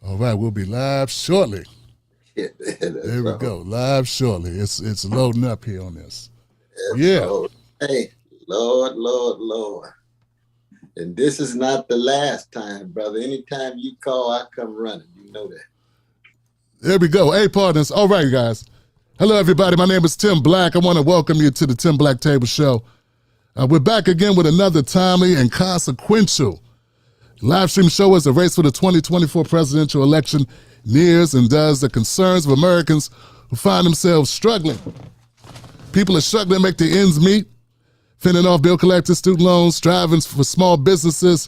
All right, we'll be live shortly. Yeah, there we go, live shortly. It's loading up here on this. Hey, Lord. And this is not the last time, brother. Anytime you call, I come running. You know that. There we go. Hey, partners. All right, guys. Hello, everybody. My name is Tim Black. I want to welcome you to the Tim Black Table Show. We're back again with another timely and consequential live stream show as the race for the 2024 presidential election nears and does the concerns of Americans who find themselves struggling. People are struggling to make their ends meet, fending off bill collectors, student loans, striving for small businesses,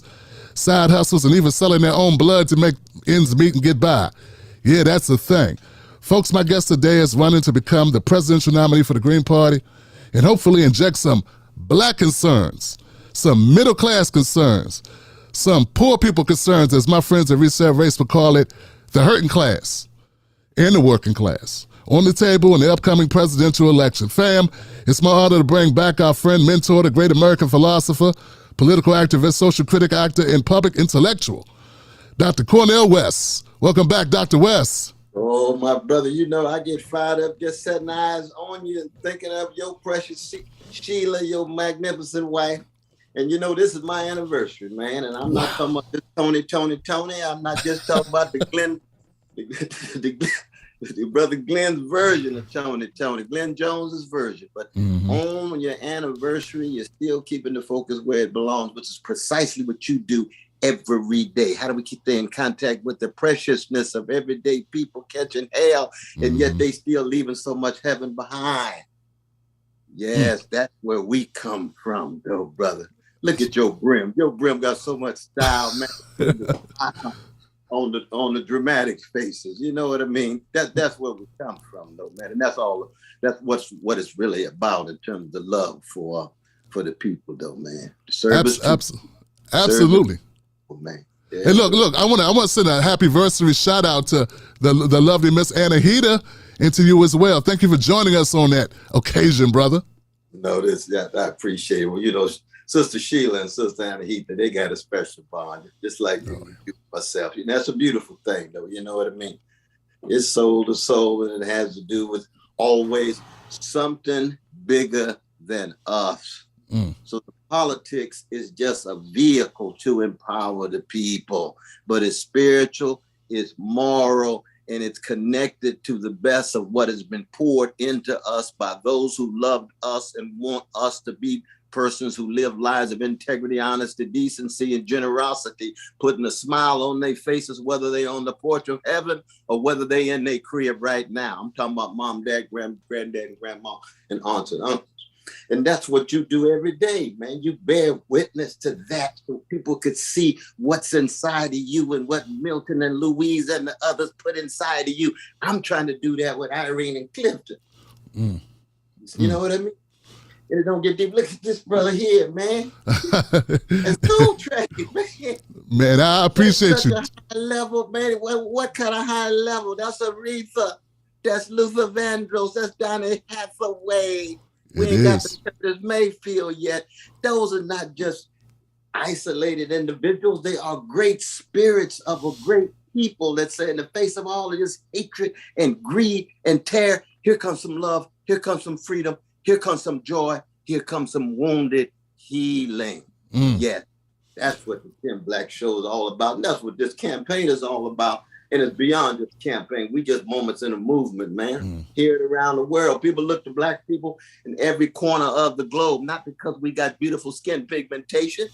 side hustles, and even selling their own blood to make ends meet and get by. Yeah, that's the thing. Folks, my guest today is running to become the presidential nominee for the Green Party and hopefully inject some black concerns, some middle-class concerns, some poor people concerns, as my friends at Reset Race would call it, the hurting class and the working class, on the table in the upcoming presidential election. Fam, it's my honor to bring back our friend, mentor, the great American philosopher, political activist, social critic, actor, and public intellectual, Dr. Cornel West. Welcome back, Dr. West. Oh, my brother, you know, I get fired up just setting eyes on you and thinking of your precious Sheila, your magnificent wife. And, you know, this is my anniversary, man. And I'm not talking about this Tony. I'm not just talking about the brother Glenn's version of Tony, Glenn Jones's version. But on your anniversary, you're still keeping the focus where it belongs, which is precisely what you do every day. How do we keep in contact with the preciousness of everyday people catching hell, and yet they still leaving so much heaven behind? Yes, that's where we come from, though, brother. Look at your brim. Your brim got so much style, man. on the dramatic faces. You know what I mean? That's where we come from, though, man. And that's what it's really about in terms of the love for the people, though, man. Absolutely. Man. Yeah. Hey, look, I want to send a happy anniversary shout out to the lovely Miss Anahita and to you as well. Thank you for joining us on that occasion, brother. No, I appreciate it. Well, you know, Sister Sheila and Sister Anahita, they got a special bond, just like myself. You know, that's a beautiful thing, though. You know what I mean? It's soul to soul, and it has to do with always something bigger than us. So the politics is just a vehicle to empower the people, but it's spiritual, it's moral, and it's connected to the best of what has been poured into us by those who loved us and want us to be persons who live lives of integrity, honesty, decency, and generosity, putting a smile on their faces, whether they're on the porch of heaven or whether they in their crib right now. I'm talking about mom, dad, granddad, and grandma, and aunts and uncles. And that's what you do every day, man. You bear witness to that so people could see what's inside of you and what Milton and Louise and the others put inside of you. I'm trying to do that with Irene and Clifton. You know what I mean? And it don't get deep. Look at this brother here, man. It's soul tracking, man. Man, I appreciate you. High level, man. What kind of high level? That's Aretha. That's Luther Vandross. That's Donny Hathaway. We ain't got the Curtis Mayfield yet. Those are not just isolated individuals. They are great spirits of a great people that say, in the face of all of this hatred and greed and terror, here comes some love, here comes some freedom, here comes some joy, here comes some wounded healing. Yes, that's what the Tim Black Show is all about. And that's what this campaign is all about. And it's beyond this campaign. We just moments in a movement, man. Here and around the world. People look to Black people in every corner of the globe, not because we got beautiful skin pigmentation,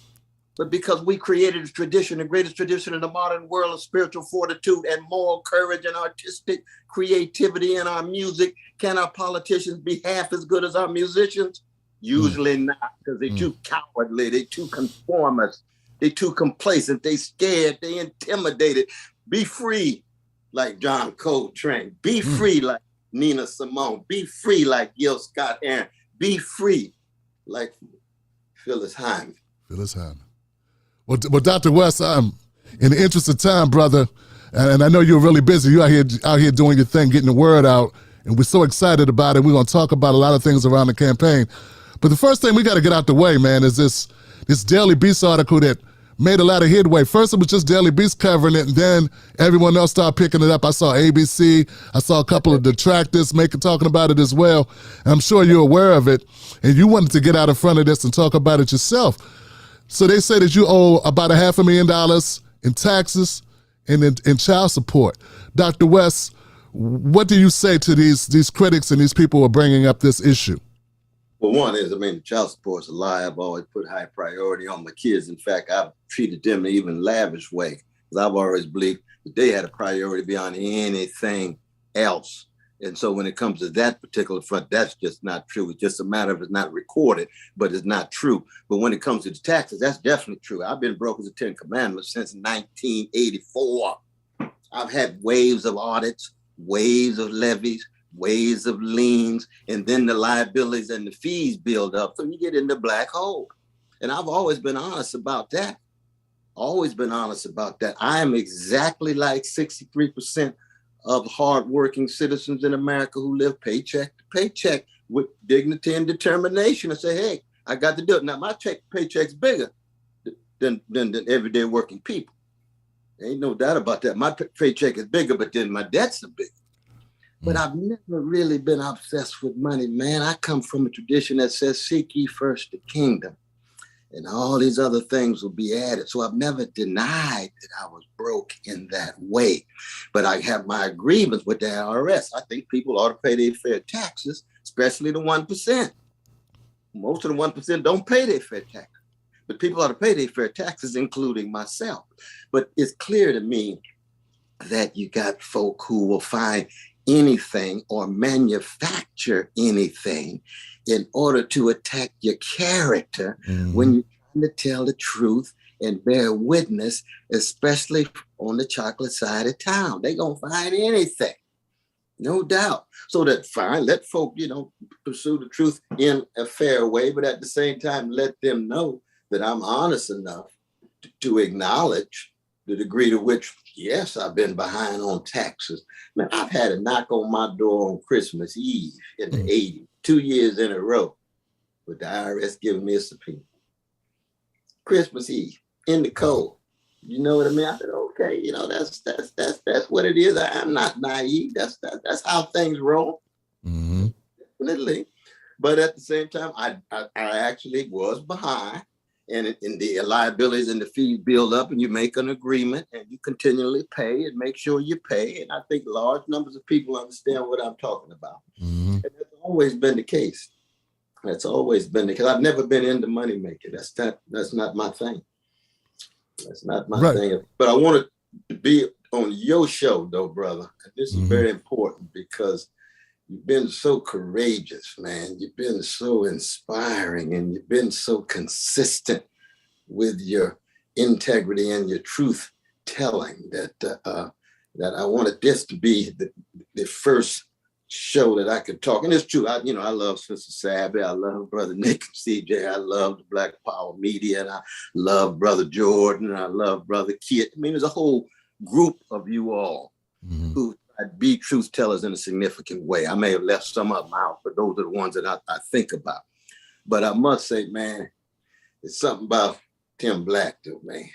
but because we created a tradition, the greatest tradition in the modern world of spiritual fortitude and moral courage and artistic creativity in our music. Can our politicians be half as good as our musicians? Usually not, because they're too cowardly, they're too conformist, they're too complacent, they scared, they intimidated. Be free like John Coltrane. Be free like Nina Simone. Be free like Gil Scott-Heron. Be free like Phyllis Hyman. Well, Dr. West, in the interest of time, brother, and I know you're really busy. You're out here doing your thing, getting the word out, and we're so excited about it. We're going to talk about a lot of things around the campaign. But the first thing we got to get out the way, man, is this Daily Beast article that made a lot of headway. First, it was just Daily Beast covering it, and then everyone else started picking it up. I saw ABC. I saw a couple of detractors talking about it as well. And I'm sure you're aware of it, and you wanted to get out in front of this and talk about it yourself. So they say that you owe about $500,000 in taxes and in child support. Dr. West, what do you say to these critics and these people who are bringing up this issue? Well, one is, the child support's a lie. I've always put high priority on my kids. In fact, I've treated them in an even lavish way, because I've always believed that they had a priority beyond anything else. And so when it comes to that particular front, that's just not true. It's just a matter of it's not recorded, but it's not true. But when it comes to the taxes, that's definitely true. I've been broke as the Ten Commandments since 1984. I've had waves of audits, waves of levies, waves of liens, and then the liabilities and the fees build up. So you get in the black hole. And I've always been honest about that. Always been honest about that. I am exactly like 63% of hardworking citizens in America who live paycheck to paycheck with dignity and determination and say, hey, I got to do it. Now, my paycheck's bigger than everyday working people. There ain't no doubt about that. My paycheck is bigger, but then my debts are bigger. But I've never really been obsessed with money, man. I come from a tradition that says, seek ye first the kingdom, and all these other things will be added. So I've never denied that I was broke in that way. But I have my agreements with the IRS. I think people ought to pay their fair taxes, especially the 1%. Most of the 1% don't pay their fair taxes. But people ought to pay their fair taxes, including myself. But it's clear to me that you got folk who will find anything or manufacture anything in order to attack your character when you're trying to tell the truth and bear witness, especially on the chocolate side of town. They're going to find anything, no doubt. So that fine, let folk, pursue the truth in a fair way, but at the same time, let them know that I'm honest enough to acknowledge the degree to which, yes, I've been behind on taxes. Man, I've had a knock on my door on Christmas Eve in the 80s, 2 years in a row, with the IRS giving me a subpoena. Christmas Eve, in the cold. You know what I mean? I said, okay, that's what it is. I'm not naive. That's how things roll. Definitely. But at the same time, I actually was behind. And the liabilities and the fees build up, and you make an agreement and you continually pay and make sure you pay. And I think large numbers of people understand what I'm talking about. And that's always been the case. That's always been the case. I've never been into money making. That's not my thing. That's not my thing. But I wanted to be on your show, though, brother. And this is very important because you've been so courageous, man. You've been so inspiring, and you've been so consistent with your integrity and your truth telling that I wanted this to be the first show that I could talk. And it's true. I love Sister Sabby. I love Brother Nick and CJ. I love the Black Power Media, and I love Brother Jordan. And I love Brother Kit. There's a whole group of you all who be truth tellers in a significant way. I may have left some of them out, but those are the ones that I think about. But I must say, man, it's something about Tim Black, though, man.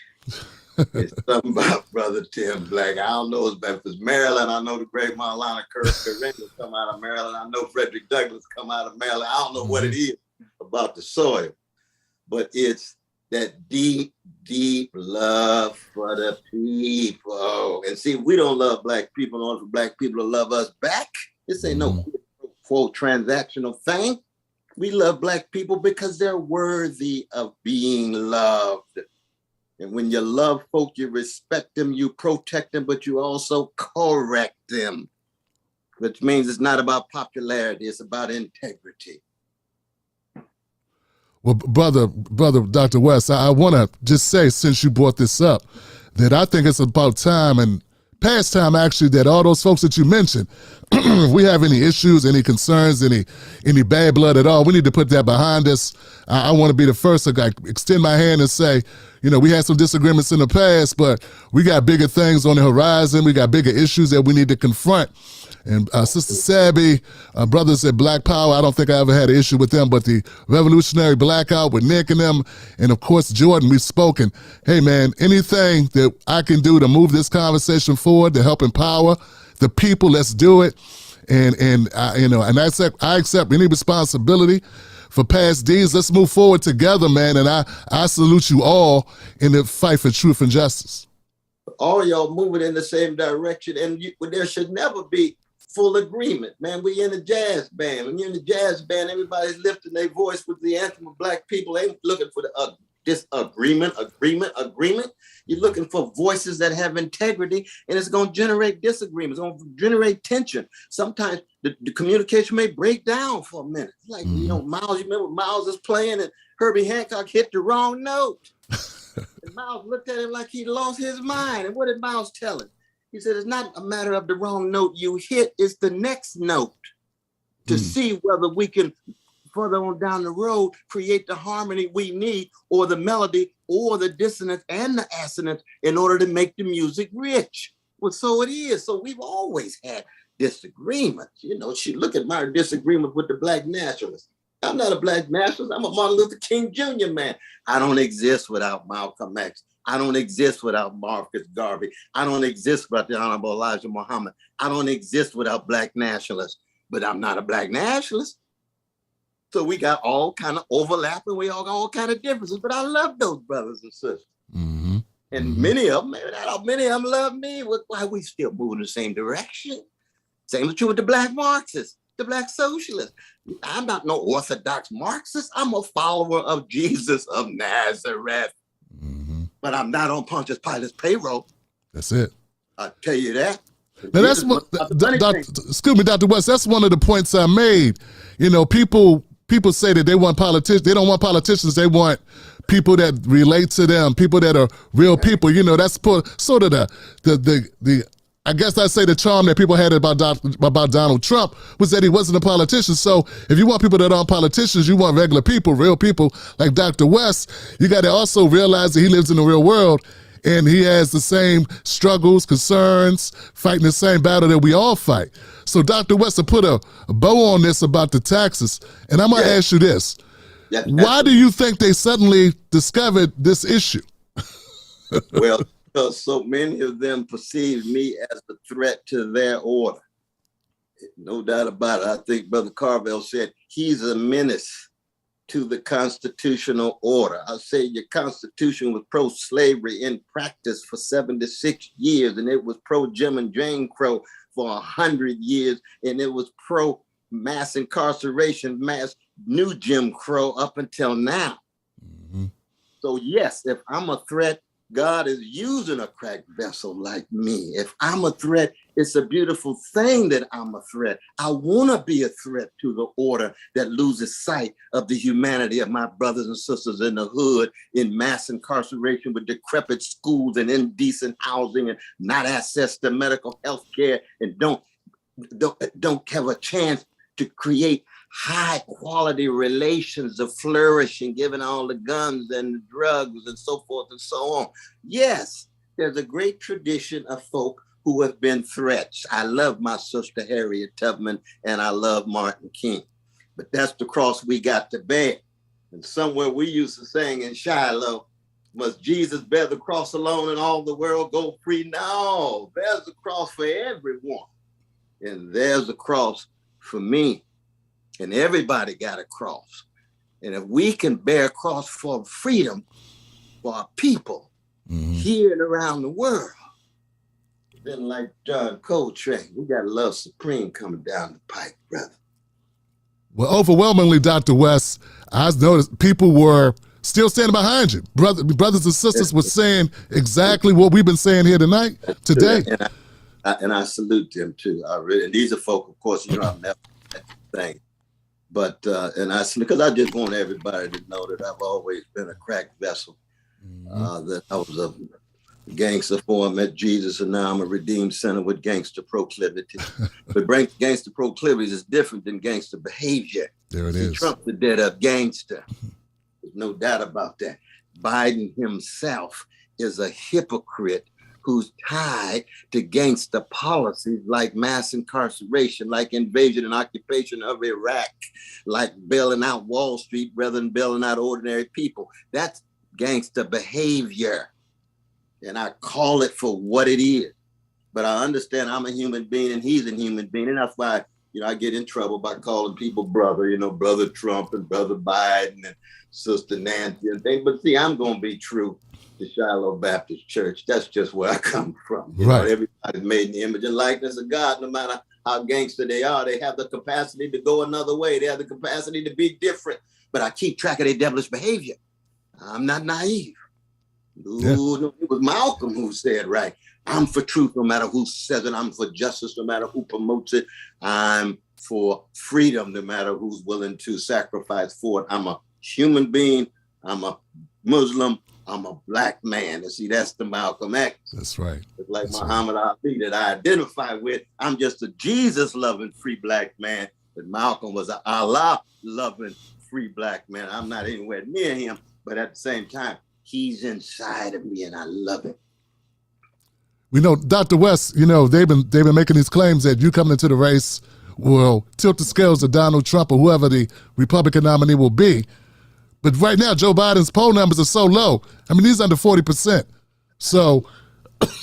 It's something about Brother Tim Black. I don't know if it's Maryland. I know the great Maulana Kareem come out of Maryland. I know Frederick Douglass come out of Maryland. I don't know what it is about the soil, but it's that deep, deep love for the people. And see, we don't love Black people in order for Black people to love us back. This ain't no quote transactional thing. We love Black people because they're worthy of being loved. And when you love folk, you respect them, you protect them, but you also correct them, which means it's not about popularity, it's about integrity. Well, brother, Dr. West, I want to just say, since you brought this up, that I think it's about time, and past time actually, that all those folks that you mentioned, if we have any issues, any concerns, any bad blood at all, we need to put that behind us. I want to be the first to extend my hand and say, we had some disagreements in the past, but we got bigger things on the horizon. We got bigger issues that we need to confront. And Sister Sabby, brothers at Black Power, I don't think I ever had an issue with them, but the Revolutionary Blackout with Nick and them, and of course Jordan, we've spoken. Hey man, anything that I can do to move this conversation forward, to help empower the people, let's do it. And I accept any responsibility for past deeds. Let's move forward together, man. And I salute you all in the fight for truth and justice. All y'all moving in the same direction, and there should never be full agreement, man. We in a jazz band. When you're in the jazz band, everybody's lifting their voice with the anthem of Black people. They ain't looking for the disagreement, agreement. You're looking for voices that have integrity, and it's going to generate disagreement. It's going to generate tension. Sometimes the communication may break down for a minute. Like, Miles, you remember Miles is playing and Herbie Hancock hit the wrong note. And Miles looked at him like he lost his mind. And what did Miles tell him? He said, it's not a matter of the wrong note you hit, it's the next note to see whether we can further on down the road create the harmony we need, or the melody, or the dissonance and the assonance in order to make the music rich. Well, so it is. So we've always had disagreements. Look at my disagreement with the Black nationalists. I'm not a Black nationalist. I'm a Martin Luther King Jr. man. I don't exist without Malcolm X. I don't exist without Marcus Garvey. I don't exist without the Honorable Elijah Muhammad. I don't exist without Black nationalists. But I'm not a Black nationalist. So we got all kind of overlapping. We all got all kind of differences. But I love those brothers and sisters. Mm-hmm. And many of them, maybe not many of them love me. Why we still moving in the same direction? Same is true with the Black Marxists, the Black socialists. I'm not no orthodox Marxist. I'm a follower of Jesus of Nazareth. Mm-hmm. But I'm not on Pontius Pilate's payroll. That's it. I'll tell you that. Now that's what, excuse me, Dr. West, that's one of the points I made. People say that they want politicians. They don't want politicians. They want people that relate to them, people that are real people. That's sort of the I guess I'd say the charm that people had about Donald Trump was that he wasn't a politician. So if you want people that aren't politicians, you want regular people, real people like Dr. West, you got to also realize that he lives in the real world and he has the same struggles, concerns, fighting the same battle that we all fight. So Dr. West, to put a bow on this about the taxes, and I'm going to ask you this. Yeah, why do you think they suddenly discovered this issue? Well, because so many of them perceive me as a threat to their order. No doubt about it. I think Brother Carvel said he's a menace to the constitutional order. I say your Constitution was pro-slavery in practice for 76 years, and it was pro-Jim and Jane Crow for 100 years, and it was pro-mass incarceration, mass new Jim Crow up until now. Mm-hmm. So yes, if I'm a threat, God is using a cracked vessel like me. If I'm a threat, it's a beautiful thing that I'm a threat. I want to be a threat to the order that loses sight of the humanity of my brothers and sisters in the hood, in mass incarceration with decrepit schools and indecent housing and not access to medical health care, and don't have a chance to create high quality relations of flourishing, given all the guns and the drugs and so forth and so on. Yes, there's a great tradition of folk who have been threats. I love my sister Harriet Tubman and I love Martin King, but that's the cross we got to bear. And somewhere we used to sing in Shiloh, must Jesus bear the cross alone and all the world go free? No, there's a cross for everyone. And there's a cross for me. And everybody got a cross. And if we can bear a cross for freedom for our people here and around the world, then like John Coltrane, we got Love Supreme coming down the pike, brother. Well, overwhelmingly, Dr. West, I noticed people were still standing behind you. Brothers and sisters were saying exactly what we've been saying here today. And I salute them too. And these are folk, of course, I've never met thing. But, because I just want everybody to know that I've always been a cracked vessel, that I was a gangster before I met Jesus, and now I'm a redeemed sinner with gangster proclivity. But gangster proclivities is different than gangster behavior. There it is. Trump the dead up gangster. There's no doubt about that. Biden himself is a hypocrite who's tied to gangster policies like mass incarceration, like invasion and occupation of Iraq, like bailing out Wall Street rather than bailing out ordinary people. That's gangster behavior. And I call it for what it is. But I understand I'm a human being and he's a human being. And that's why, I get in trouble by calling people brother, Brother Trump and Brother Biden and Sister Nancy and things. But see, I'm going to be true to Shiloh Baptist Church. That's just where I come from. Everybody's made in the image and likeness of God. No matter how gangster they are, they have the capacity to go another way. They have the capacity to be different. But I keep track of their devilish behavior. I'm not naive. No, it was Malcolm who said, right, I'm for truth no matter who says it. I'm for justice no matter who promotes it. I'm for freedom no matter who's willing to sacrifice for it. I'm a human being. I'm a Muslim. I'm a black man. And see, that's the Malcolm X. That's right. It's like Muhammad Ali that I identify with. I'm just a Jesus-loving free black man. But Malcolm was an Allah-loving free black man. I'm not anywhere near him. But at the same time, he's inside of me and I love it. We know, Dr. West, they've been making these claims that you coming into the race will tilt the scales of Donald Trump or whoever the Republican nominee will be. But right now, Joe Biden's poll numbers are so low. I mean, he's under 40%. So,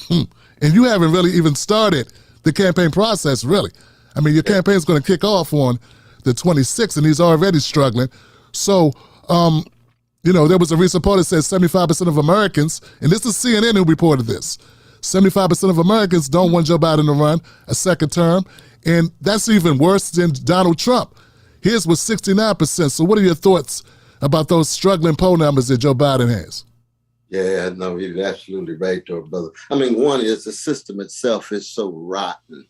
and you haven't really even started the campaign process, really. I mean, your campaign's going to kick off on the 26th, and he's already struggling. So, there was a recent poll that says 75% of Americans, and this is CNN who reported this, 75% of Americans don't want Joe Biden to run a second term, and that's even worse than Donald Trump. His was 69%. So what are your thoughts about those struggling poll numbers that Joe Biden has? Yeah, no, you're absolutely right there, brother. I mean, one is the system itself is so rotten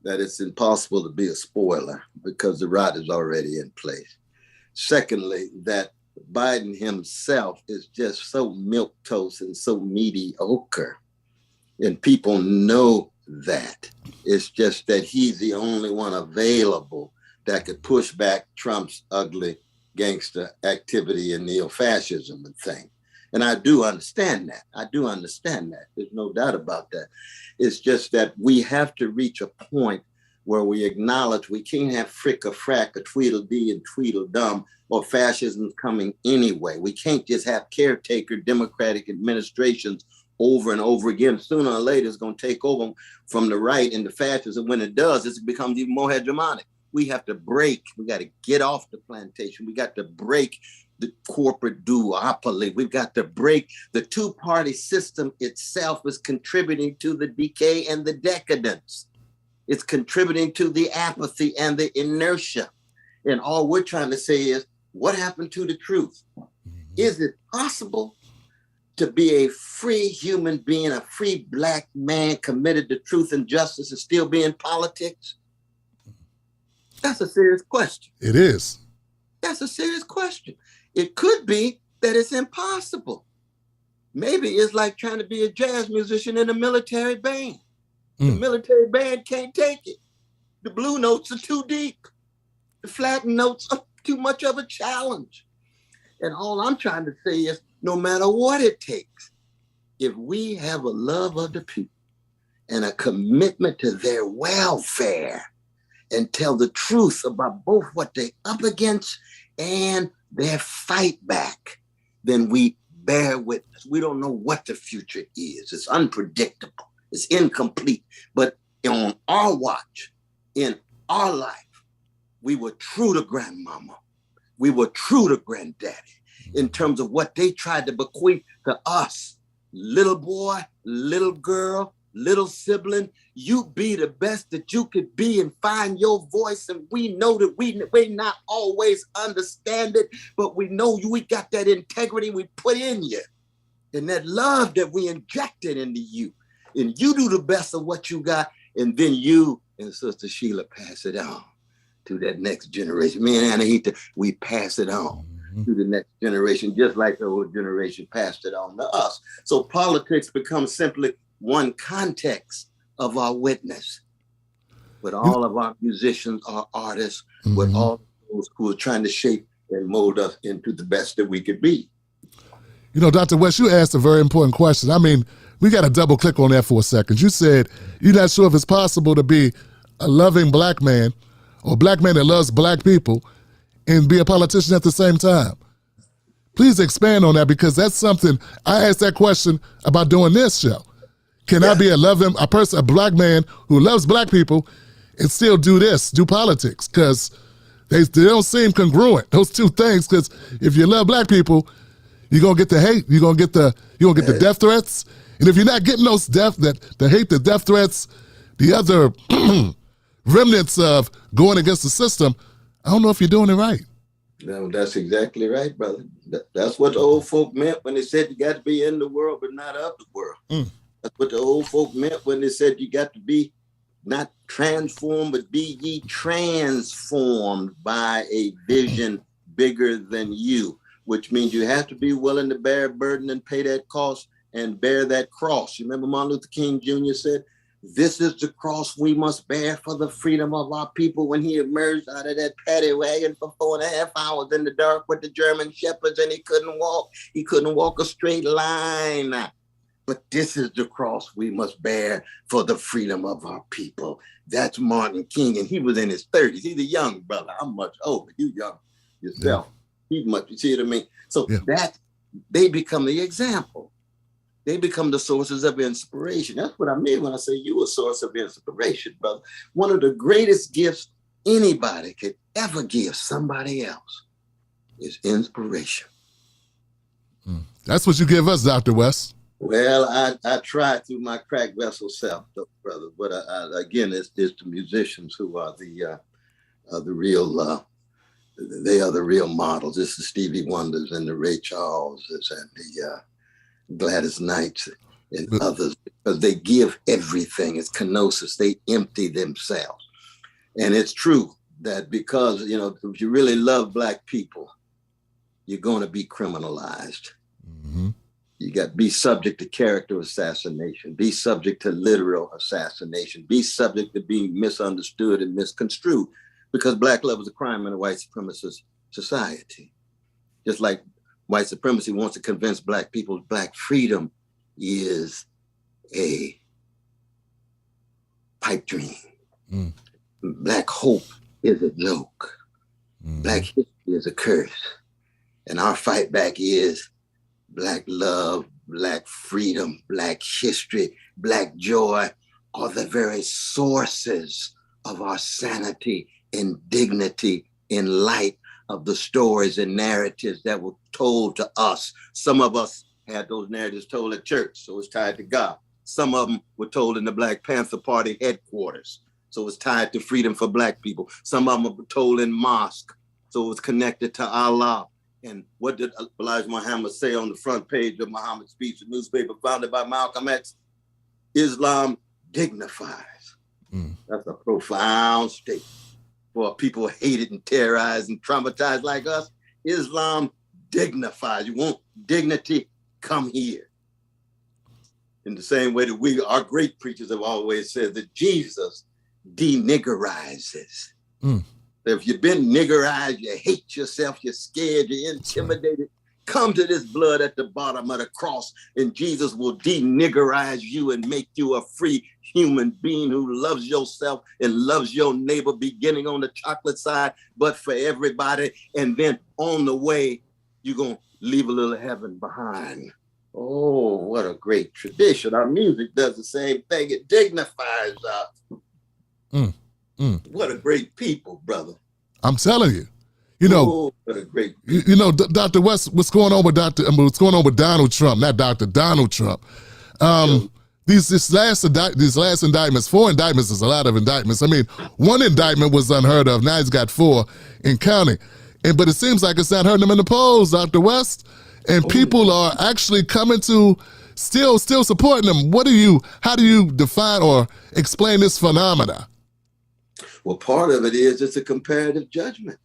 that it's impossible to be a spoiler because the rot is already in place. Secondly, that Biden himself is just so milquetoast and so mediocre. And people know that. It's just that he's the only one available that could push back Trump's ugly gangster activity and neo-fascism and thing. And I do understand that. There's no doubt about that. It's just that we have to reach a point where we acknowledge we can't have frick or frack or tweedledee and tweedledum or fascism coming anyway. We can't just have caretaker Democratic administrations over and over again. Sooner or later, it's going to take over from the right into fascism. When it does, it becomes even more hegemonic. We have to break. We got to get off the plantation. We got to break the corporate duopoly. We've got to break the two-party system itself is contributing to the decay and the decadence. It's contributing to the apathy and the inertia. And all we're trying to say is, what happened to the truth? Is it possible to be a free human being, a free black man committed to truth and justice and still be in politics? That's a serious question. It is. That's a serious question. It could be that it's impossible. Maybe it's like trying to be a jazz musician in a military band. The military band can't take it. The blue notes are too deep. The flattened notes are too much of a challenge. And all I'm trying to say is, no matter what it takes, if we have a love of the people and a commitment to their welfare and tell the truth about both what they're up against and their fight back, then we bear witness. We don't know what the future is. It's unpredictable. It's incomplete. But on our watch, in our life, we were true to grandmama. We were true to granddaddy in terms of what they tried to bequeath to us. Little boy, little girl, little sibling, you be the best that you could be and find your voice. And we know that we may not always understand it, but we know we got that integrity we put in you and that love that we injected into you. And you do the best of what you got. And then you and Sister Sheila pass it on to that next generation. Me and Anahita, we pass it on to the next generation, just like the old generation passed it on to us. So politics becomes simply one context of our witness. With all of our musicians, our artists, with all those who are trying to shape and mold us into the best that we could be. Dr. West, you asked a very important question. I mean, we got to double click on that for a second. You said you're not sure if it's possible to be a loving black man or a black man that loves black people and be a politician at the same time. Please expand on that, because that's something I asked that question about doing this show. Can I be a black man who loves black people and still do politics? Because they don't seem congruent, those two things. Because if you love black people, you're gonna get the hate, you're gonna get the death threats, and if you're not getting those the hate, the death threats, the other remnants of going against the system, I don't know if you're doing it right. No, that's exactly right, brother. That's what the old folk meant when they said you got to be in the world but not of the world. That's what the old folk meant when they said you got to be not transformed, but be ye transformed by a vision bigger than you, which means you have to be willing to bear a burden and pay that cost and bear that cross. You remember Martin Luther King Jr. said, "This is the cross we must bear for the freedom of our people," when he emerged out of that paddy wagon for 4.5 hours in the dark with the German shepherds, and he couldn't walk. He couldn't walk a straight line. But this is the cross we must bear for the freedom of our people. That's Martin King, and he was in his 30s. He's a young brother. I'm much older. You young yourself. He's much, you see what I mean? So that they become the example. They become the sources of inspiration. That's what I mean when I say you a source of inspiration, brother. One of the greatest gifts anybody could ever give somebody else is inspiration. That's what you give us, Dr. West. Well, I try through my crack vessel self, though, brother. But again, it's the musicians who are the real. They are the real models. This is Stevie Wonders and the Ray Charleses and the Gladys Knights and others, because they give everything. It's kenosis. They empty themselves. And it's true that because, if you really love black people, you're going to be criminalized. You got to be subject to character assassination, be subject to literal assassination, be subject to being misunderstood and misconstrued, because black love is a crime in a white supremacist society. Just like white supremacy wants to convince black people black freedom is a pipe dream. Black hope is a joke. Black history is a curse. And our fight back is black love, black freedom, black history, black joy are the very sources of our sanity and dignity in light of the stories and narratives that were told to us. Some of us had those narratives told at church, so it's tied to God. Some of them were told in the Black Panther Party headquarters, so it's tied to freedom for black people. Some of them were told in mosque, so it was connected to Allah. And what did Elijah Muhammad say on the front page of Muhammad's speech, a newspaper founded by Malcolm X? Islam dignifies. That's a profound statement. For people hated and terrorized and traumatized like us, Islam dignifies. You want dignity? Come here. In the same way that our great preachers have always said that Jesus deniggerizes. If you've been niggerized, you hate yourself, you're scared, you're intimidated, come to this blood at the bottom of the cross, and Jesus will deniggerize you and make you a free human being who loves yourself and loves your neighbor, beginning on the chocolate side, but for everybody. And then on the way, you're going to leave a little heaven behind. Oh, what a great tradition. Our music does the same thing. It dignifies us. What a great people, brother. I'm telling you. What a great people. Dr. West, what's going on with Donald Trump, not Dr. Donald Trump. These last indictments, 4 indictments is a lot of indictments. I mean, 1 indictment was unheard of. Now he's got 4 in counting. But it seems like it's not hurting him in the polls, Dr. West. And people are actually coming to still supporting him. How do you define or explain this phenomena? Well, part of it is it's a comparative judgment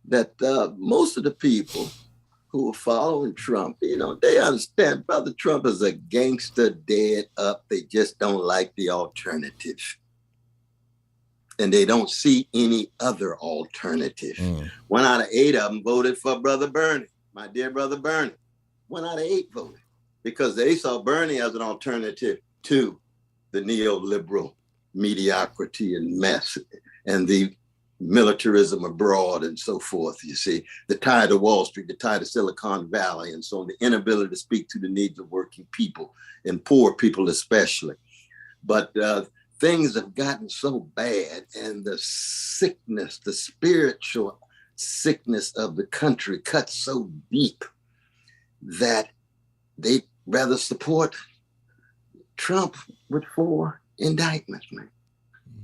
that most of the people who are following Trump, they understand Brother Trump is a gangster dead up. They just don't like the alternative. And they don't see any other alternative. 1 out of 8 of them voted for Brother Bernie, my dear Brother Bernie. 1 out of 8 voted. because they saw Bernie as an alternative to the neoliberal mediocrity and mess and the militarism abroad and so forth. You see, the tide of Wall Street, the tide of Silicon Valley, and so on, the inability to speak to the needs of working people and poor people especially. But things have gotten so bad, and the sickness, the spiritual sickness of the country cuts so deep that they rather support Trump with 4 indictments, man.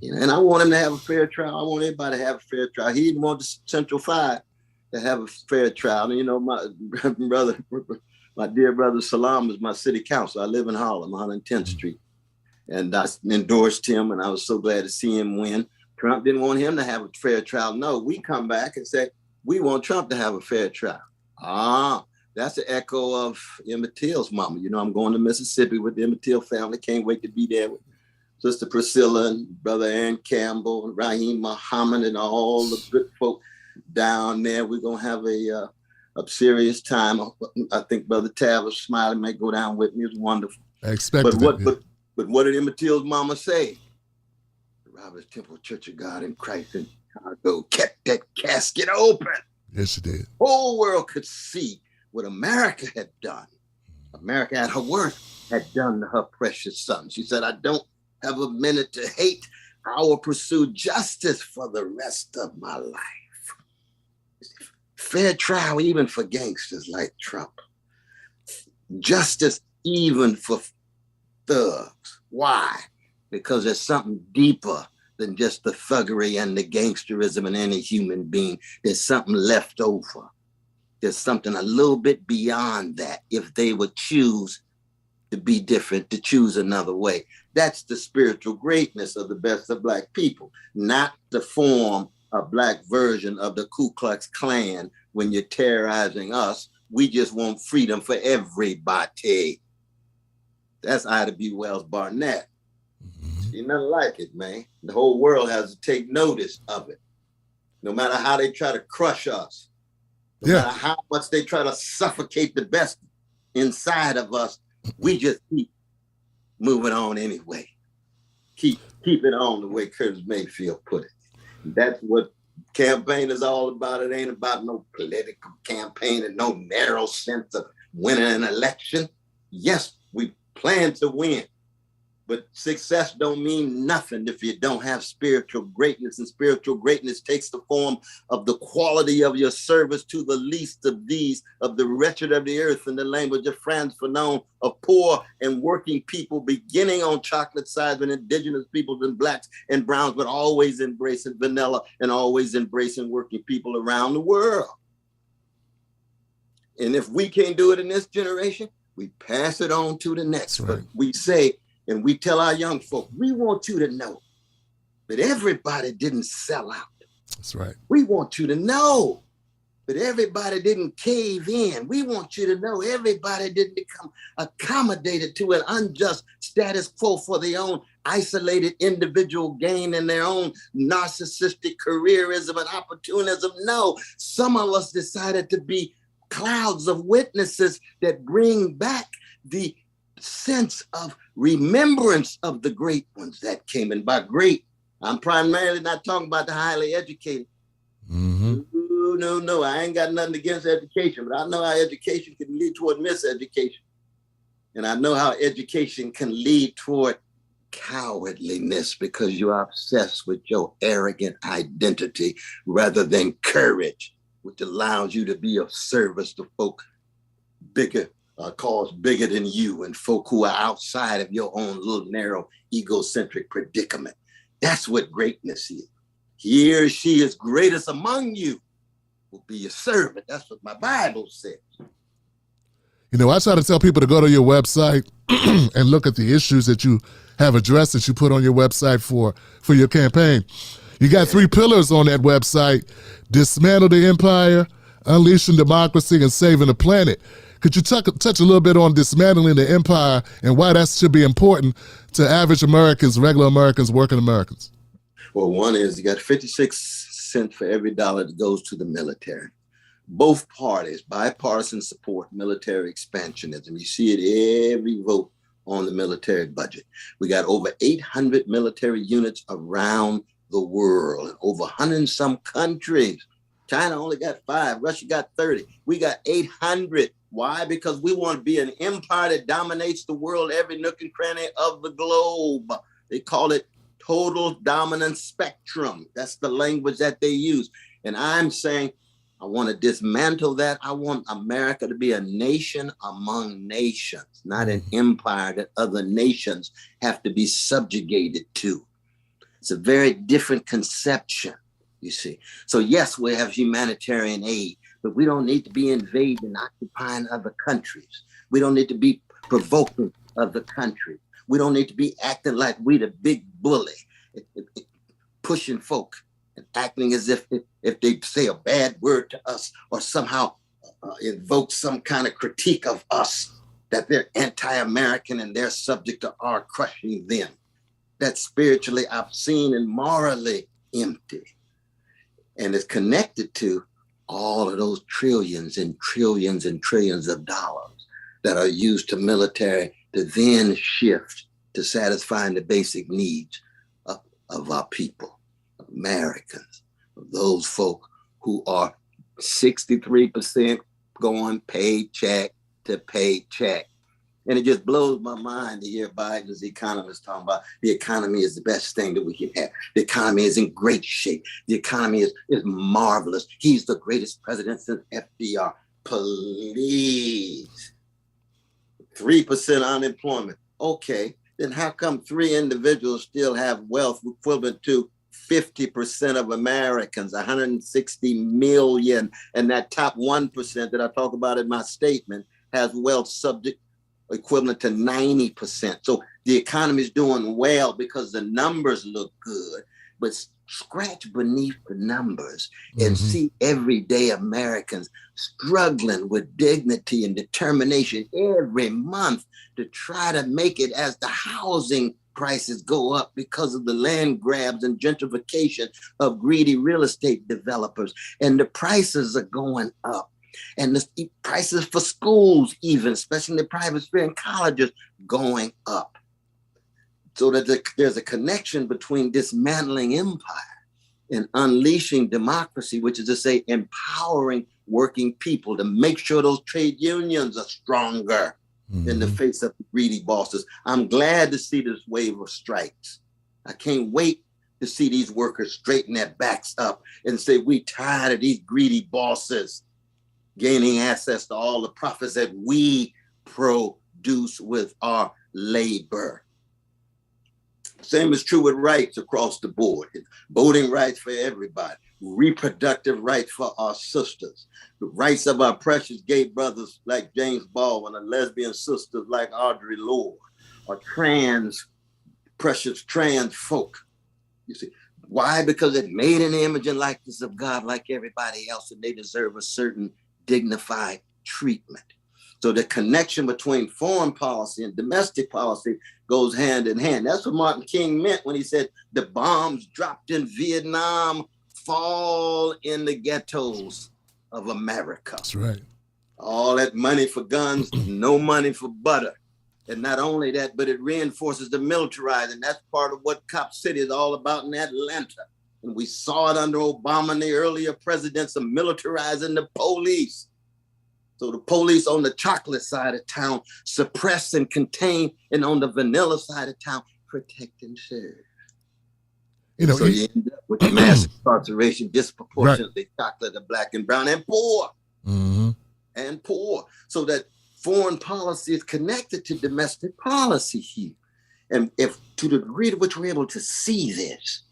You know, and I want him to have a fair trial. I want everybody to have a fair trial. He didn't want the Central Five to have a fair trial. And, you know, my brother, my dear brother Salam is my city council. I live in Harlem, 110th Street. And I endorsed him, and I was so glad to see him win. Trump didn't want him to have a fair trial. No, we come back and say, we want Trump to have a fair trial. That's the echo of Emmett Till's mama. You know, I'm going to Mississippi with the Emmett Till family. Can't wait to be there with Sister Priscilla and Brother Aaron Campbell and Raheem Muhammad and all the good folk down there. We're going to have a serious time. I think Brother Tavis Smiley may go down with me. It's wonderful. I expected But what did Emmett Till's mama say? The Roberts Temple Church of God in Christ in Chicago kept that casket open. Yes, she did. Whole world could see what America had done. America at her worst had done to her precious son. She said, I don't have a minute to hate. I will pursue justice for the rest of my life. Fair trial even for gangsters like Trump. Justice even for thugs. Why? Because there's something deeper than just the thuggery and the gangsterism in any human being. There's something left over. There's something a little bit beyond that if they would choose to be different, to choose another way. That's the spiritual greatness of the best of Black people, not to form a Black version of the Ku Klux Klan when you're terrorizing us. We just want freedom for everybody. That's Ida B. Wells Barnett. See, nothing like it, man. The whole world has to take notice of it. No matter how they try to crush us, no matter how much they try to suffocate the best inside of us, we just keep moving on anyway. Keep it on the way Curtis Mayfield put it. That's what campaign is all about. It ain't about no political campaign and no narrow sense of winning an election. Yes, we plan to win, but success don't mean nothing if you don't have spiritual greatness, and spiritual greatness takes the form of the quality of your service to the least of these, of the wretched of the earth, in the language of Franz Fanon, of poor and working people, beginning on chocolate sides with indigenous peoples and Blacks and browns, but always embracing vanilla and always embracing working people around the world. And if we can't do it in this generation, we pass it on to the next. Right. But we say, and we tell our young folk, we want you to know that everybody didn't sell out. That's right. We want you to know that everybody didn't cave in. We want you to know everybody didn't become accommodated to an unjust status quo for their own isolated individual gain and their own narcissistic careerism and opportunism. No, some of us decided to be clouds of witnesses that bring back the sense of remembrance of the great ones that came. And by great, I'm primarily not talking about the highly educated. Mm-hmm. No, I ain't got nothing against education, but I know how education can lead toward miseducation. And I know how education can lead toward cowardliness because you're obsessed with your arrogant identity rather than courage, which allows you to be of service to folk bigger, cause bigger than you and folk who are outside of your own little narrow egocentric predicament. That's what greatness is. He or she is greatest among you will be your servant. That's what my Bible says. You know, I try to tell people to go to your website and look at the issues that you have addressed that you put on your website for your campaign. You got 3 pillars on that website: dismantle the empire, unleashing democracy, and saving the planet. Could you touch a little bit on dismantling the empire and why that should be important to average Americans, regular Americans, working Americans? Well, one is you got 56 cents for every dollar that goes to the military. Both parties, bipartisan support military expansionism. You see it every vote on the military budget. We got over 800 military units around the world, and over 100 and some countries. China only got 5, Russia got 30. We got 800. Why? Because we want to be an empire that dominates the world, every nook and cranny of the globe. They call it total dominant spectrum. That's the language that they use. And I'm saying, I want to dismantle that. I want America to be a nation among nations, not an empire that other nations have to be subjugated to. It's a very different conception, you see. So yes, we have humanitarian aid, but we don't need to be invading and occupying other countries. We don't need to be provoking other countries. We don't need to be acting like we the big bully, pushing folk and acting as if they say a bad word to us or somehow invoke some kind of critique of us, that they're anti-American and they're subject to our crushing them. That's spiritually obscene and morally empty. And it's connected to all of those trillions and trillions and trillions of dollars that are used to military to then shift to satisfying the basic needs of our people, Americans, those folk who are 63% going paycheck to paycheck. And it just blows my mind to hear Biden's economists talking about the economy is the best thing that we can have. The economy is in great shape. The economy is marvelous. He's the greatest president since FDR. Please. 3% unemployment. Okay, then how come 3 individuals still have wealth equivalent to 50% of Americans, 160 million, and that top 1% that I talk about in my statement has wealth subject equivalent to 90%. So the economy is doing well because the numbers look good, but scratch beneath the numbers and see everyday Americans struggling with dignity and determination every month to try to make it as the housing prices go up because of the land grabs and gentrification of greedy real estate developers. And the prices are going up. And the prices for schools, even, especially in the private sphere and colleges, going up. So that there's a connection between dismantling empire and unleashing democracy, which is to say, empowering working people to make sure those trade unions are stronger in the face of the greedy bosses. I'm glad to see this wave of strikes. I can't wait to see these workers straighten their backs up and say, we tired of these greedy bosses gaining access to all the profits that we produce with our labor. Same is true with rights across the board. Voting rights for everybody, reproductive rights for our sisters, the rights of our precious gay brothers like James Baldwin, and lesbian sisters like Audre Lorde, or precious trans folk. You see, why? Because it made in the image and likeness of God like everybody else, and they deserve a certain dignified treatment. So the connection between foreign policy and domestic policy goes hand in hand. That's what Martin King meant when he said the bombs dropped in Vietnam fall in the ghettos of America. That's right. All that money for guns, no money for butter. And not only that, but it reinforces the militarizing. That's part of what Cop City is all about in Atlanta. And we saw it under Obama and the earlier presidents of militarizing the police. So the police on the chocolate side of town suppress and contain, and on the vanilla side of town, protect and serve. You know, so you end up with mass incarceration, disproportionately chocolate, the black and brown, and poor. And poor. So that foreign policy is connected to domestic policy here. And if to the degree to which we're able to see this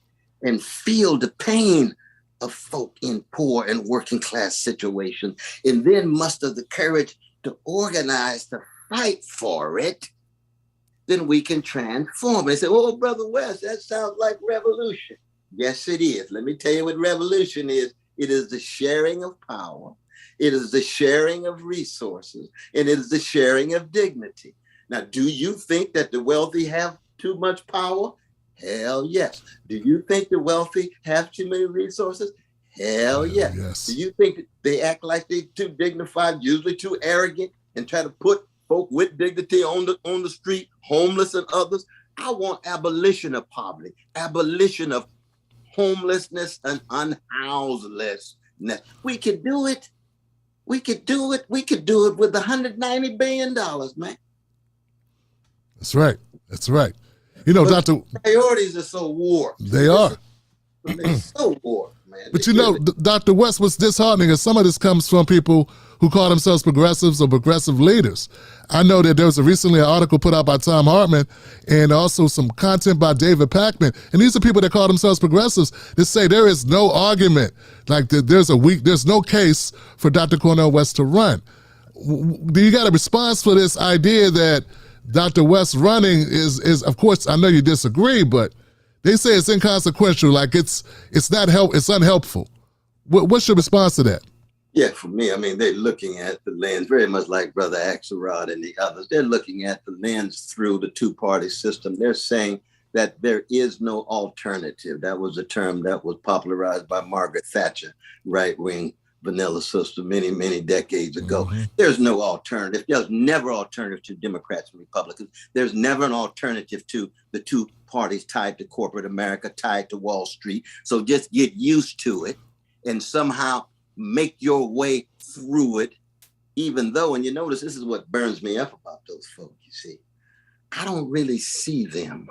and feel the pain of folk in poor and working class situations, and then muster the courage to organize to fight for it, then we can transform. They say, oh, Brother West, that sounds like revolution. Yes, it is. Let me tell you what revolution is. It is the sharing of power. It is the sharing of resources, and it is the sharing of dignity. Now, do you think that the wealthy have too much power? Hell yes. Do you think the wealthy have too many resources? Hell yeah. Yes. Do you think that they act like they too dignified, usually too arrogant, and try to put folk with dignity on the street, homeless and others? I want abolition of poverty, abolition of homelessness and unhouselessness. We could do it. We could do it. We could do it with $190 billion, man. That's right. That's right. You know, but Dr. Priorities are so warped. They are. They're so warped, man. But you know, Dr. West, what's disheartening is some of this comes from people who call themselves progressives or progressive leaders. I know that there was recently an article put out by Tom Hartman and also some content by David Pakman. And these are people that call themselves progressives that say there is no argument, like there's no case for Dr. Cornel West to run. Do you got a response for this idea that Dr. West running is of course, I know you disagree, but they say it's inconsequential, like it's unhelpful. What's your response to that? Yeah, for me, I mean, they're looking at the lens very much like Brother Axelrod and the others. They're looking at the lens through the two-party system. They're saying that there is no alternative. That was a term that was popularized by Margaret Thatcher, right-wing vanilla sister, many, many decades ago. Mm-hmm. There's no alternative. There's never alternative to Democrats and Republicans. There's never an alternative to the two parties tied to corporate America, tied to Wall Street. So just get used to it and somehow make your way through it, even though, and you notice this is what burns me up about those folks, you see, I don't really see them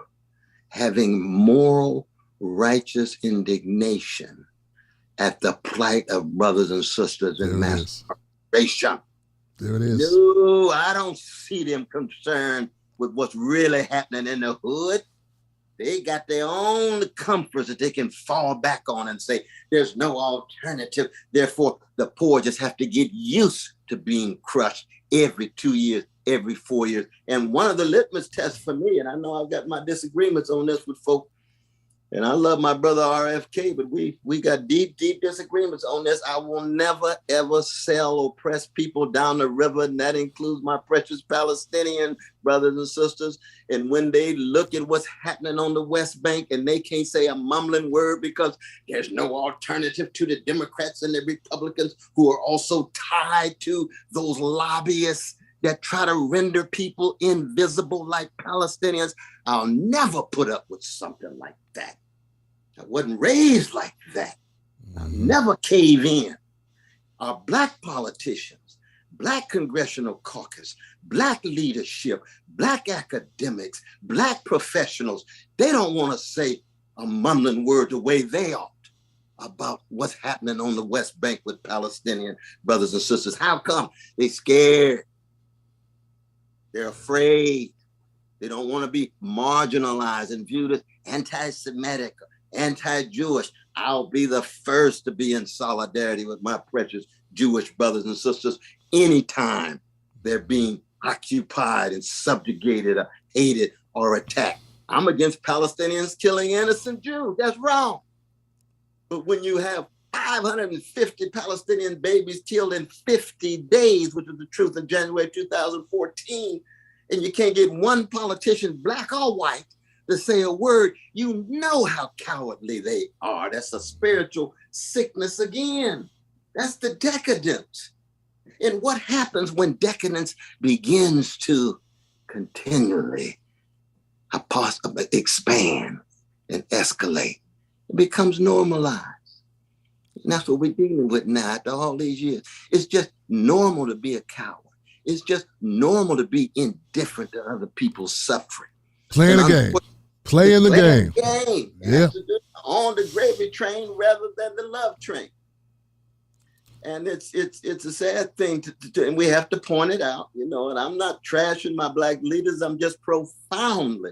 having moral, righteous indignation at the plight of brothers and sisters in mass incarceration. There it is. No, I don't see them concerned with what's really happening in the hood. They got their own comforts that they can fall back on and say, there's no alternative. Therefore, the poor just have to get used to being crushed every 2 years, every 4 years. And one of the litmus tests for me, and I know I've got my disagreements on this with folks, and I love my brother RFK, but we got deep, deep disagreements on this. I will never, ever sell or press people down the river, and that includes my precious Palestinian brothers and sisters. And when they look at what's happening on the West Bank and they can't say a mumbling word because there's no alternative to the Democrats and the Republicans who are also tied to those lobbyists that try to render people invisible like Palestinians, I'll never put up with something like that. I wasn't raised like that. I'll never cave in. Our Black politicians, Black congressional caucus, Black leadership, Black academics, Black professionals, they don't want to say a mumbling word the way they ought about what's happening on the West Bank with Palestinian brothers and sisters. How come? They scared. They're afraid. They don't want to be marginalized and viewed as anti-Semitic, anti-Jewish. I'll be the first to be in solidarity with my precious Jewish brothers and sisters anytime they're being occupied and subjugated or hated or attacked. I'm against Palestinians killing innocent Jews. That's wrong. But when you have 550 Palestinian babies killed in 50 days, which is the truth in January 2014, and you can't get one politician, Black or white, to say a word, you know how cowardly they are. That's a spiritual sickness again. That's the decadence. And what happens when decadence begins to continually expand and escalate? It becomes normalized. And that's what we're dealing with now after all these years. It's just normal to be a coward. It's just normal to be indifferent to other people's suffering. Playing the game. Playing the game. Yeah. On the gravy train rather than the love train. And it's a sad thing to and we have to point it out, you know, and I'm not trashing my Black leaders. I'm just profoundly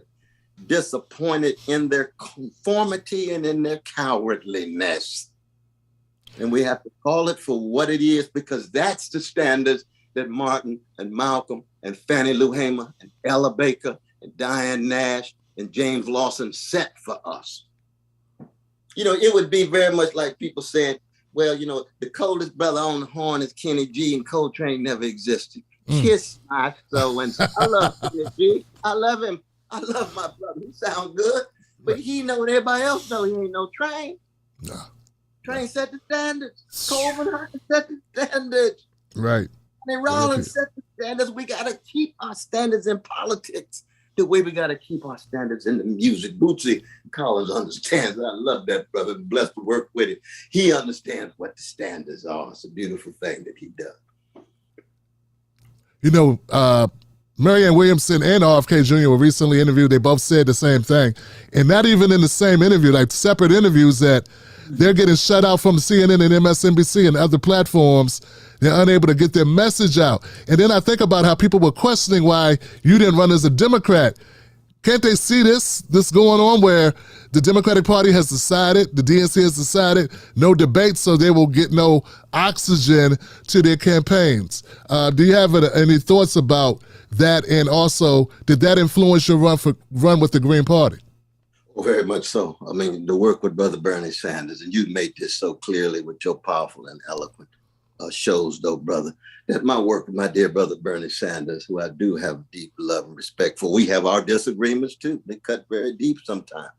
disappointed in their conformity and in their cowardliness. And we have to call it for what it is, because that's the standards that Martin and Malcolm and Fannie Lou Hamer and Ella Baker and Diane Nash and James Lawson set for us. You know, it would be very much like people saying, well, you know, the coldest brother on the horn is Kenny G and Coltrane never existed. Kiss my soul. And I love Kenny G. I love him. I love my brother. He sounds good, but he know what everybody else know. He ain't no Train. No. Train set the standards. Coleman Hutton set the standards. Right. And Rollins set the standards. We got to keep our standards in politics the way we got to keep our standards in the music. Bootsy Collins understands. I love that brother. I'm blessed to work with him. He understands what the standards are. It's a beautiful thing that he does. You know, Marianne Williamson and RFK Jr. were recently interviewed. They both said the same thing. And not even in the same interview, like separate interviews, that they're getting shut out from CNN and MSNBC and other platforms. They're unable to get their message out. And then I think about how people were questioning why you didn't run as a Democrat. Can't they see this going on where the Democratic Party has decided, the DNC has decided, no debate, so they will get no oxygen to their campaigns? Do you have any thoughts about that? And also, did that influence your run with the Green Party? Well, very much so. I mean, the work with Brother Bernie Sanders, and you made this so clearly with your powerful and eloquent shows, though, brother, that my work with my dear brother Bernie Sanders, who I do have deep love and respect for. We have our disagreements too. They cut very deep sometimes.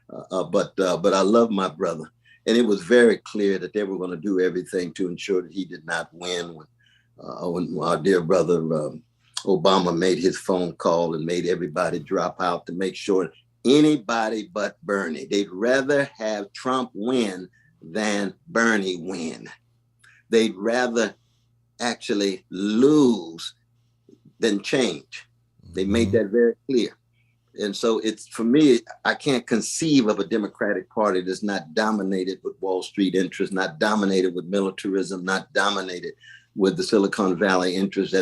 But I love my brother. And it was very clear that they were going to do everything to ensure that he did not win. When our dear brother Obama made his phone call and made everybody drop out to make sure anybody but Bernie, they'd rather have Trump win than Bernie win. They'd rather actually lose than change. They made that very clear. And so it's, for me, I can't conceive of a Democratic Party that's not dominated with Wall Street interests, not dominated with militarism, not dominated with the Silicon Valley interests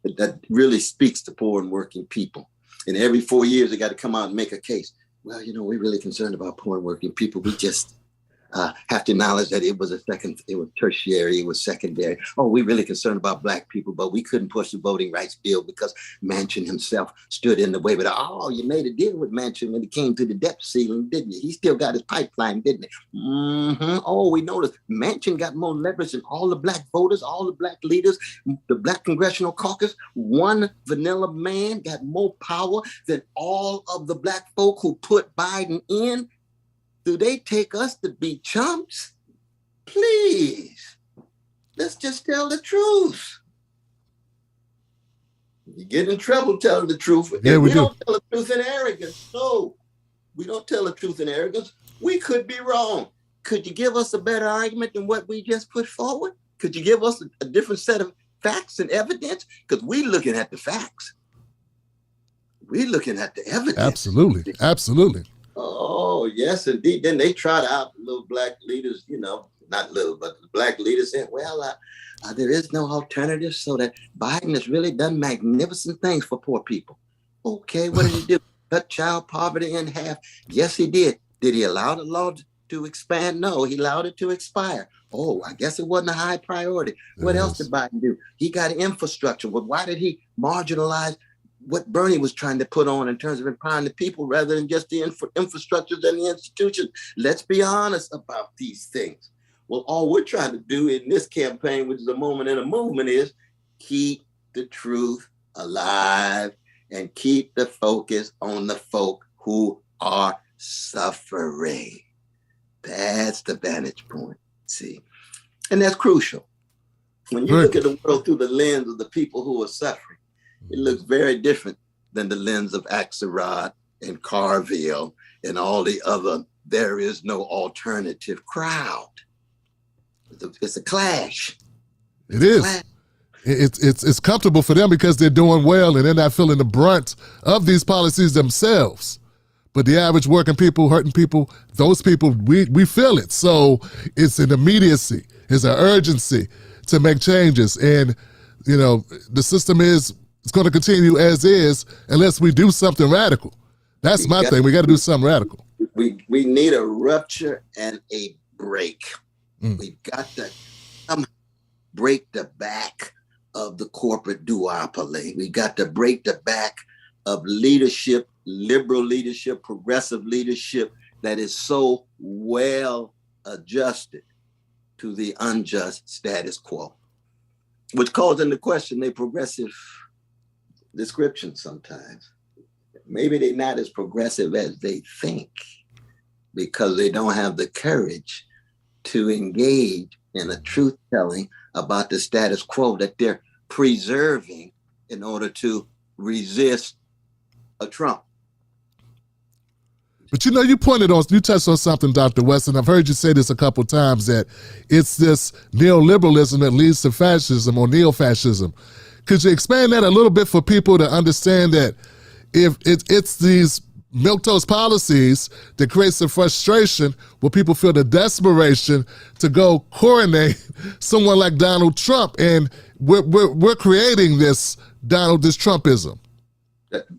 that really speaks to poor and working people. And every 4 years, they got to come out and make a case. Well, you know, we're really concerned about poor and working people. We just have to acknowledge that it was tertiary, it was secondary. Oh, we're really concerned about Black people, but we couldn't push the voting rights bill because Manchin himself stood in the way. But you made a deal with Manchin when it came to the debt ceiling, didn't you? He still got his pipeline, didn't he? Mm-hmm. Oh, we noticed Manchin got more leverage than all the Black voters, all the Black leaders, the Black Congressional Caucus. One vanilla man got more power than all of the Black folk who put Biden in. Do they take us to be chumps? Please, let's just tell the truth. You get in trouble telling the truth. Yeah, we don't tell the truth in arrogance. No, we don't tell the truth in arrogance. We could be wrong. Could you give us a better argument than what we just put forward? Could you give us a different set of facts and evidence? Because we're looking at the facts. We're looking at the evidence. Absolutely. Absolutely. Oh, yes, indeed. Then they trot out little Black leaders, you know, not little, but Black leaders saying, well, there is no alternative, so that Biden has really done magnificent things for poor people. Okay, what did he do? Cut child poverty in half? Yes, he did. Did he allow the law to expand? No, he allowed it to expire. Oh, I guess it wasn't a high priority. What else did Biden do? He got infrastructure. Well, why did he marginalize what Bernie was trying to put on in terms of empowering the people rather than just the infrastructures and the institutions? Let's be honest about these things. Well, all we're trying to do in this campaign, which is a moment in a movement, is keep the truth alive and keep the focus on the folk who are suffering. That's the vantage point, see? And that's crucial. When you look at the world through the lens of the people who are suffering, it looks very different than the lens of Axelrod and Carville and all the other there is no alternative crowd. It's a clash. It is. It's comfortable for them because they're doing well and they're not feeling the brunt of these policies themselves. But the average working people, hurting people, those people, we feel it. So it's an immediacy, it's an urgency to make changes. And, you know, the system it's going to continue as is unless we do something radical. That's my thing. We got to do something radical. We need a rupture and a break. We've got to break the back of the corporate duopoly. We got to break the back of leadership, liberal leadership, progressive leadership that is so well adjusted to the unjust status quo, which calls into question their progressive description sometimes. Maybe they're not as progressive as they think because they don't have the courage to engage in a truth telling about the status quo that they're preserving in order to resist a Trump. But you touched on something, Dr. West, and I've heard you say this a couple of times, that it's this neoliberalism that leads to fascism or neo-fascism. Could you expand that a little bit for people to understand that if it's these milquetoast policies that creates the frustration where people feel the desperation to go coronate someone like Donald Trump, and we're creating this Trumpism?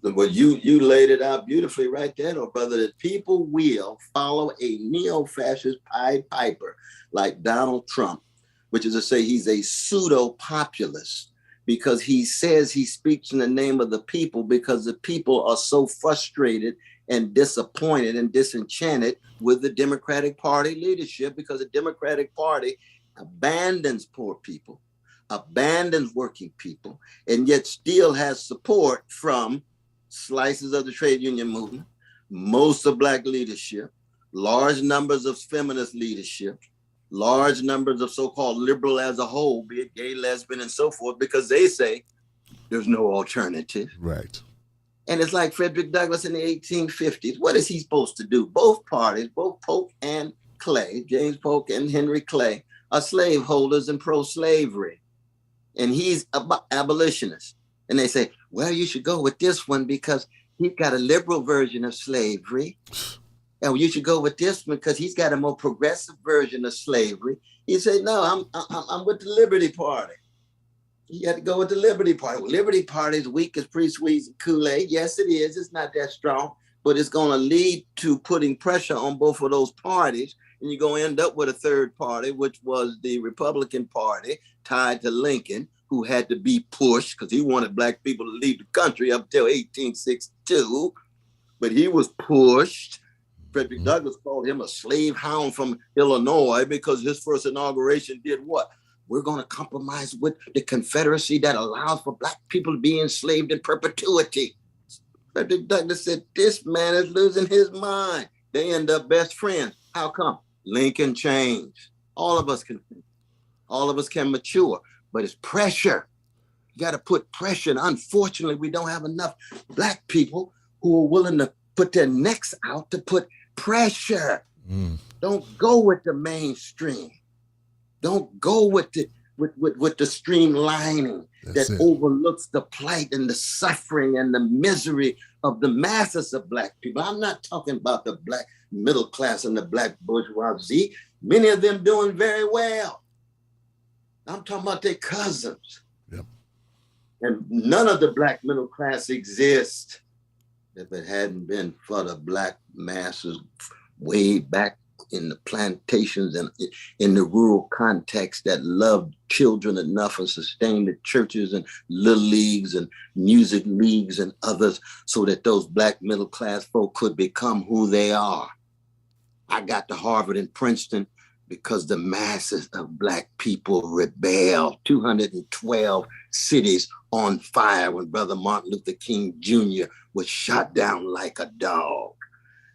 Well, you laid it out beautifully right there, though, brother, that people will follow a neo-fascist Pied Piper like Donald Trump, which is to say he's a pseudo-populist, because he says he speaks in the name of the people because the people are so frustrated and disappointed and disenchanted with the Democratic Party leadership, because the Democratic Party abandons poor people, abandons working people, and yet still has support from slices of the trade union movement, most of Black leadership, large numbers of feminist leadership, large numbers of so-called liberal as a whole, be it gay, lesbian, and so forth, because they say there's no alternative. Right. And it's like Frederick Douglass in the 1850s. What is he supposed to do? Both parties, both Polk and Clay, James Polk and Henry Clay, are slaveholders and pro-slavery. And he's abolitionist. And they say, well, you should go with this one because he's got a liberal version of slavery. And you should go with this one because he's got a more progressive version of slavery. He said, no, I'm with the Liberty Party. You got to go with the Liberty Party. Well, Liberty Party is weak as pre-squeezed Kool-Aid. Yes, it is. It's not that strong, but it's going to lead to putting pressure on both of those parties. And you're going to end up with a third party, which was the Republican Party tied to Lincoln, who had to be pushed because he wanted Black people to leave the country up until 1862. But he was pushed. Frederick Douglass called him a slave hound from Illinois because his first inauguration did what? We're going to compromise with the Confederacy that allows for Black people to be enslaved in perpetuity. Frederick Douglass said, this man is losing his mind. They end up best friends. How come? Lincoln changed. All of us can mature, but it's pressure. You got to put pressure. And unfortunately, we don't have enough Black people who are willing to put their necks out to put pressure. Don't go with the mainstream. Don't go with the streamlining that overlooks the plight and the suffering and the misery of the masses of Black people. I'm not talking about the Black middle class and the Black bourgeoisie. Many of them doing very well. I'm talking about their cousins. Yep. And none of the Black middle class exists if it hadn't been for the Black masses way back in the plantations and in the rural context that loved children enough and sustained the churches and little leagues and music leagues and others so that those Black middle class folk could become who they are. I got to Harvard and Princeton because the masses of Black people rebelled. 212 cities on fire when Brother Martin Luther King Jr. was shot down like a dog.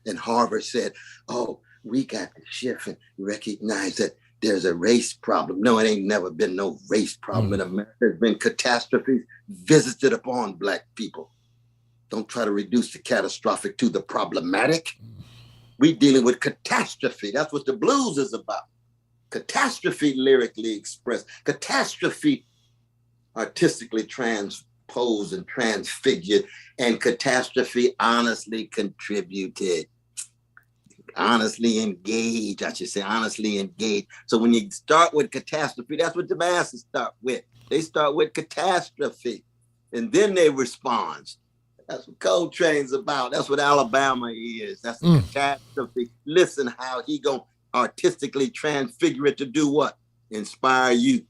And Harvard said, oh, we got to shift and recognize that there's a race problem. No, it ain't never been no race problem in America. There's been catastrophes visited upon Black people. Don't try to reduce the catastrophic to the problematic. We dealing with catastrophe. That's what the blues is about. Catastrophe lyrically expressed. Catastrophe artistically transposed and transfigured. And catastrophe honestly contributed. Honestly engaged, I should say, honestly engaged. So when you start with catastrophe, that's what the masses start with. They start with catastrophe, and then they respond. That's what Coltrane's about. That's what Alabama is. That's a catastrophe. Listen how he gonna artistically transfigure it to do what? Inspire you,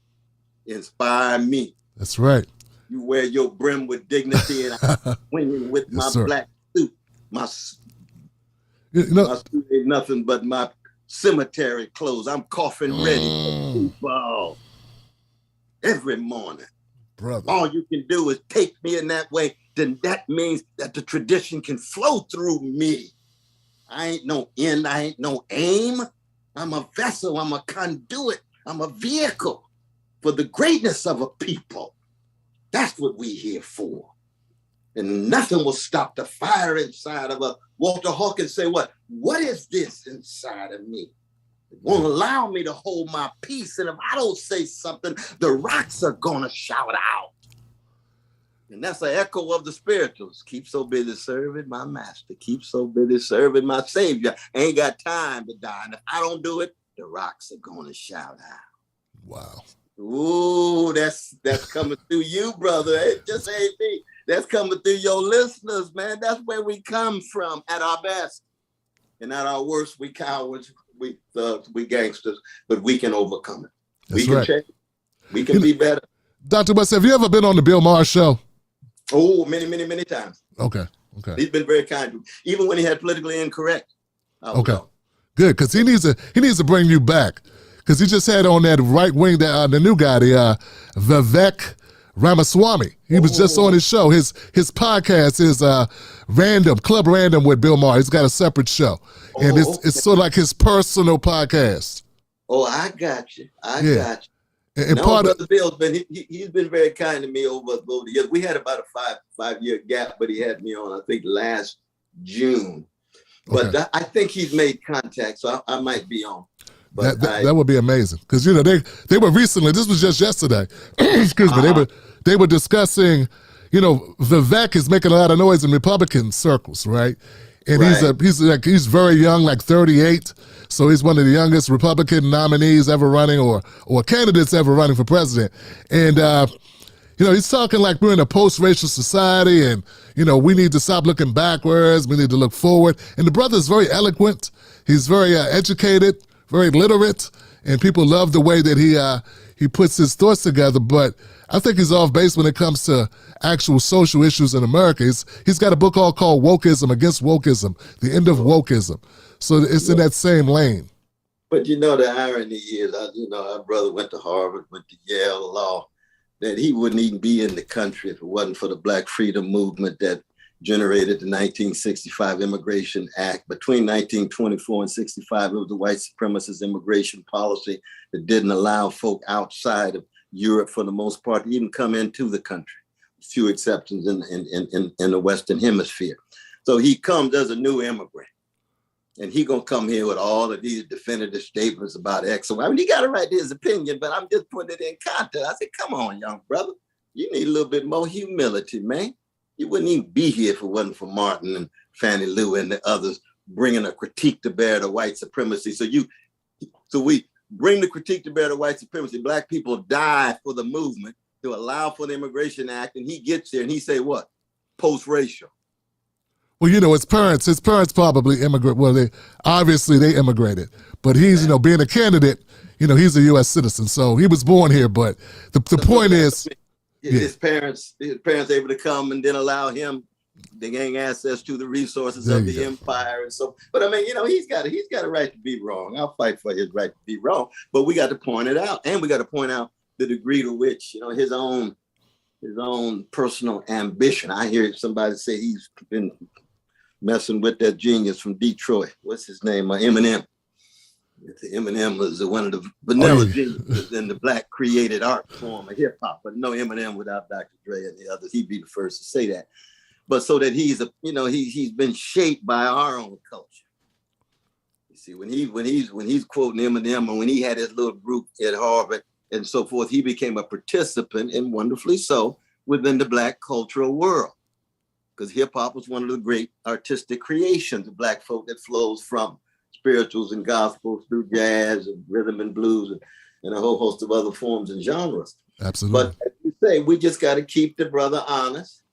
inspire me. That's right. You wear your brim with dignity, and I'm swinging with my black suit. My suit ain't nothing but my cemetery clothes. I'm coffin ready for football every morning. Brother. All you can do is take me in that way, then that means that the tradition can flow through me. I ain't no end, I ain't no aim. I'm a vessel. I'm a conduit. I'm a vehicle for the greatness of a people. That's what we're here for. And nothing will stop the fire inside of a Walter Hawkins say, what is this inside of me? It won't allow me to hold my peace. And if I don't say something, the rocks are going to shout out. And that's an echo of the spirituals. Keep so busy serving my master. Keep so busy serving my savior. Ain't got time to die. And if I don't do it, the rocks are going to shout out. Wow. Ooh, that's coming through you, brother. It just ain't me. That's coming through your listeners, man. That's where we come from at our best. And at our worst, we cowards, we thugs, we gangsters, but we can overcome it. That's we can right. change. We can be better. Dr. West, have you ever been on the Bill Maher show? Oh, many times. Okay. He's been very kind to me. Even when he had politically incorrect. Okay. Good, because he needs to bring you back. Because he just had on that right wing, the new guy, the Vivek Ramaswamy. He was just on his show. His podcast is Club Random with Bill Maher. He's got a separate show. And it's sort of like his personal podcast. Oh, I got you. I got you. And no, part Brother Bill's he's been very kind to me over the years. We had about a five-year gap, but he had me on, I think, last June. But I think he's made contact, so I might be on. But that would be amazing. Because, you know, they were recently, this was just yesterday, excuse me, they were discussing, you know, Vivek is making a lot of noise in Republican circles, right? And he's very young, like 38. So he's one of the youngest Republican nominees ever running or candidates ever running for president. And, you know, he's talking like we're in a post-racial society and, you know, we need to stop looking backwards. We need to look forward. And the brother is very eloquent. He's very educated, very literate, and people love the way that he puts his thoughts together. But I think he's off base when it comes to actual social issues in America. He's got a book called Wokeism Against Wokeism, The End of Wokeism. So it's in that same lane. But you know, the irony is, our brother went to Harvard, went to Yale Law, that he wouldn't even be in the country if it wasn't for the Black Freedom Movement that generated the 1965 Immigration Act. Between 1924 and 65, it was the white supremacist immigration policy that didn't allow folk outside of Europe, for the most part, to even come into the country. Few exceptions in the Western Hemisphere. So he comes as a new immigrant. And he gonna come here with all of these definitive statements about X. So I mean, he got to write his opinion, but I'm just putting it in context. I said, come on, young brother. You need a little bit more humility, man. You wouldn't even be here if it wasn't for Martin and Fannie Lou and the others bringing a critique to bear to white supremacy. So we bring the critique to bear to white supremacy. Black people die for the movement to allow for the Immigration Act. And he gets there and he say what? Post-racial. Well, you know, his parents probably immigrate. Well, they immigrated, but he's, you know, being a candidate, you know, he's a U.S. citizen, so he was born here. But the point is, his parents able to come and then allow him to gain access to the resources of the empire, and so. But I mean, you know, he's got a right to be wrong. I'll fight for his right to be wrong, but we got to point it out, and we got to point out the degree to which, you know, his own personal ambition. I hear somebody say he's been messing with that genius from Detroit. What's his name? Eminem. Eminem was one of the vanilla geniuses in the Black created art form of hip hop. But no Eminem without Dr. Dre and the others. He'd be the first to say that. But so that he's been shaped by our own culture. You see, when he's quoting Eminem, and when he had his little group at Harvard and so forth, he became a participant, and wonderfully so, within the Black cultural world. Because hip hop was one of the great artistic creations of Black folk that flows from spirituals and gospels through jazz and rhythm and blues and a whole host of other forms and genres. Absolutely. But as you say, we just got to keep the brother honest.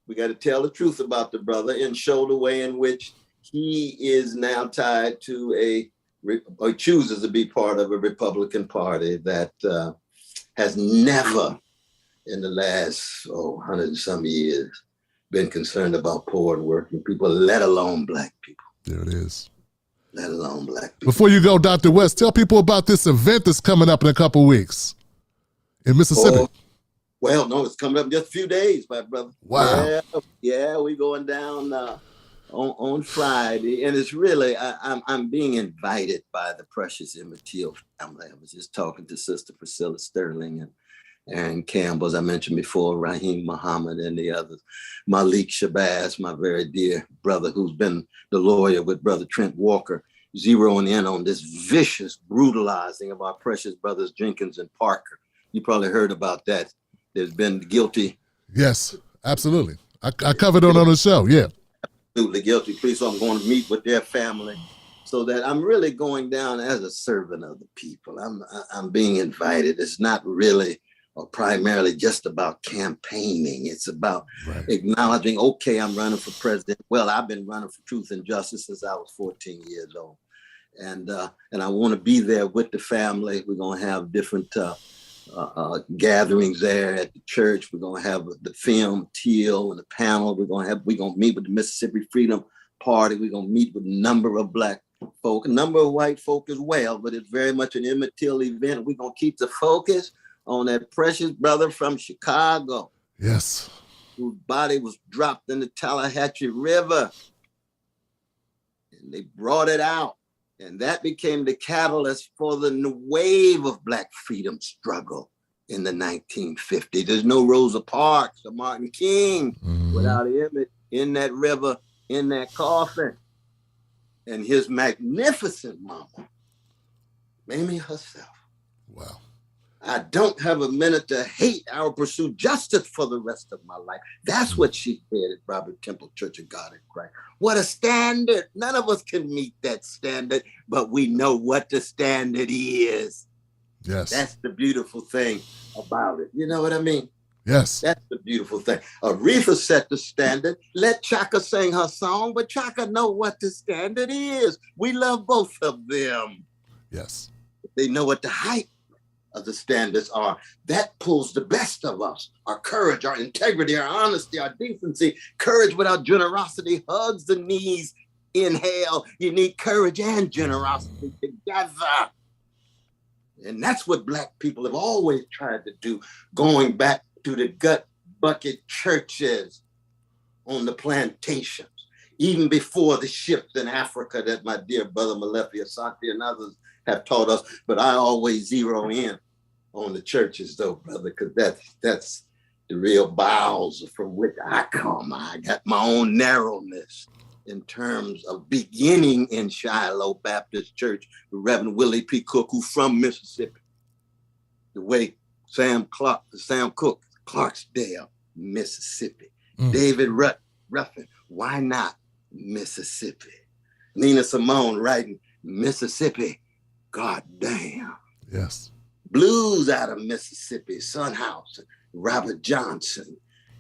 We got to tell the truth about the brother and show the way in which he is now tied to or chooses to be part of a Republican Party that has never in the last 100 and some years been concerned about poor and working people, let alone Black people. There it is. Let alone Black people. Before you go, Dr. West, tell people about this event that's coming up in a couple weeks in Mississippi. Well, no, it's coming up in just a few days, my brother. Wow. Yeah, we going down on Friday, and it's really I'm being invited by the precious Immatil family. I was just talking to Sister Priscilla Sterling and Aaron Campbell, as I mentioned before, Raheem Muhammad and the others, Malik Shabazz, my very dear brother, who's been the lawyer with Brother Trent Walker, zeroing in on this vicious brutalizing of our precious brothers Jenkins and Parker. You probably heard about that. There's been guilty. Yes, absolutely. I covered it on the show. Yeah. Absolutely guilty plea. So I'm going to meet with their family so that I'm really going down as a servant of the people. I'm being invited. It's not really or primarily just about campaigning. It's about acknowledging, okay, I'm running for president. Well, I've been running for truth and justice since I was 14 years old. And I want to be there with the family. We're going to have different gatherings there at the church. We're going to have the film, Teal, and the panel. We're going to meet with the Mississippi Freedom Party. We're going to meet with a number of Black folk, a number of white folk as well, but it's very much an Immatil event. We're going to keep the focus on that precious brother from Chicago. Yes. Whose body was dropped in the Tallahatchie River. And they brought it out. And that became the catalyst for the wave of Black freedom struggle in the 1950s. There's no Rosa Parks or Martin King without Emmett in that river, in that coffin. And his magnificent mama, Mamie herself. Wow. I don't have a minute to hate. I will pursue justice for the rest of my life. That's what she said at Robert Temple Church of God in Christ. What a standard. None of us can meet that standard, but we know what the standard is. Yes. That's the beautiful thing about it. You know what I mean? Yes. That's the beautiful thing. Aretha set the standard. Let Chaka sing her song, but Chaka know what the standard is. We love both of them. Yes. They know what the height of the standards are. That pulls the best of us. Our courage, our integrity, our honesty, our decency. Courage without generosity hugs the knees in hell. You need courage and generosity together. And that's what Black people have always tried to do, going back to the gut bucket churches on the plantations, even before the shift in Africa that my dear brother Malefi Asante and others have taught us. But I always zero in on the churches though, brother, because that's the real bowels from which I come. I got my own narrowness in terms of beginning in Shiloh Baptist Church with Reverend Willie P. Cook, who's from Mississippi. The way Sam Cooke, Clarksdale, Mississippi. David Ruffin, why not Mississippi? Nina Simone writing Mississippi, goddamn. Yes. Blues out of Mississippi, Son House, Robert Johnson,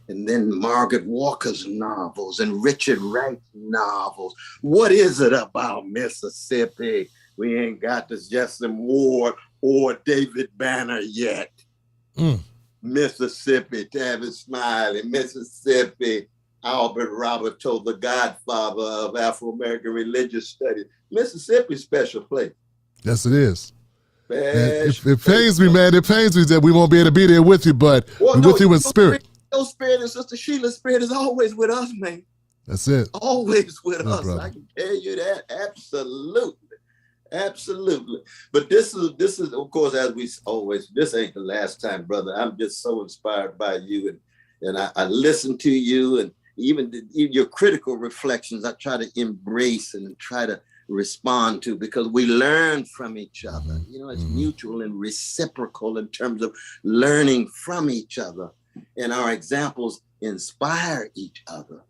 and then Margaret Walker's novels and Richard Wright's novels. What is it about Mississippi? We ain't got the Jesse Ward or David Banner yet. Mississippi, Tavis Smiley, Mississippi, Albert Roberto, the godfather of Afro-American religious studies. Mississippi, special place. Yes, it is. It pains me, man. It pains me that we won't be able to be there with you, but we're with you in spirit. Your spirit and Sister Sheila's spirit is always with us, man. That's it. Always with us. Brother. I can tell you that. Absolutely. Absolutely. But this is, of course, as we always, this ain't the last time, brother. I'm just so inspired by you. And I listen to you, and even your critical reflections, I try to embrace and try to respond to, because we learn from each other. You know, it's mutual and reciprocal in terms of learning from each other, and our examples inspire each other.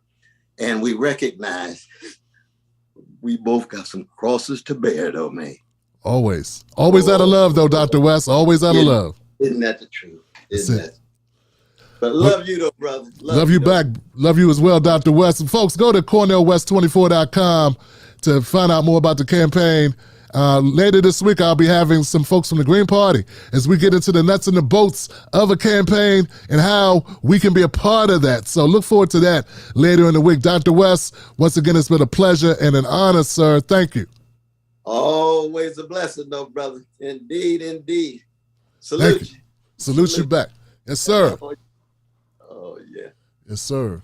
And we recognize we both got some crosses to bear, though, man. Always out of love, though, Dr. West. Always out of love. Isn't that the truth? Isn't that? But love you, though, brother. Love you back. Love you as well, Dr. West. And folks, go to CornelWest24.com to find out more about the campaign. Later this week, I'll be having some folks from the Green Party as we get into the nuts and the bolts of a campaign and how we can be a part of that. So look forward to that later in the week. Dr. West, once again, it's been a pleasure and an honor, sir. Thank you. Always a blessing, though, brother. Indeed, indeed. Salute you. Salute you back. Yes, sir. Oh, yeah. Yes, sir.